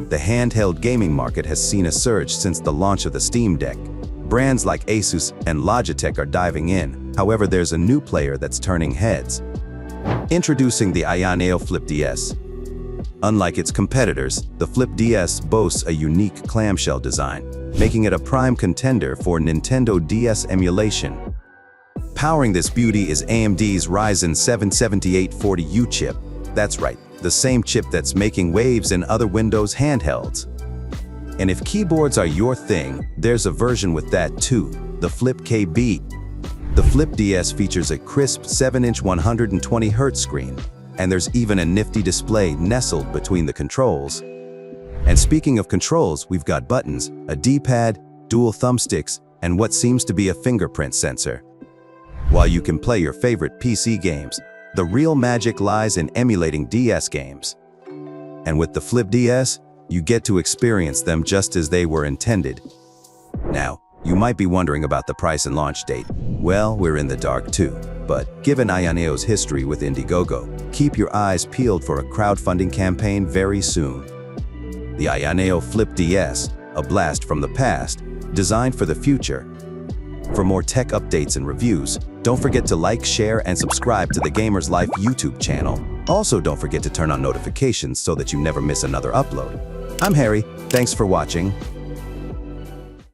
The handheld gaming market has seen a surge since the launch of the Steam Deck. Brands like Asus and Logitech are diving in. However, there's a new player that's turning heads. Introducing the Ayaneo Flip DS. Unlike its competitors, the Flip DS boasts a unique clamshell design, making it a prime contender for Nintendo DS emulation. Powering this beauty is AMD's Ryzen 7 7840U chip. That's right, the same chip that's making waves in other Windows handhelds. And if keyboards are your thing, there's a version with that too, the Flip KB. The Flip DS features a crisp 7-inch 120Hz screen, and there's even a nifty display nestled between the controls. And speaking of controls, we've got buttons, a D-pad, dual thumbsticks, and what seems to be a fingerprint sensor. While you can play your favorite PC games, the real magic lies in emulating DS games. And with the Flip DS, you get to experience them just as they were intended. Now, you might be wondering about the price and launch date. Well, we're in the dark too. But given Ayaneo's history with Indiegogo, keep your eyes peeled for a crowdfunding campaign very soon. The Ayaneo Flip DS, a blast from the past, designed for the future. For more tech updates and reviews, don't forget to like, share, and subscribe to the Gamers Life YouTube channel. Also, don't forget to turn on notifications so that you never miss another upload. I'm Harry, thanks for watching.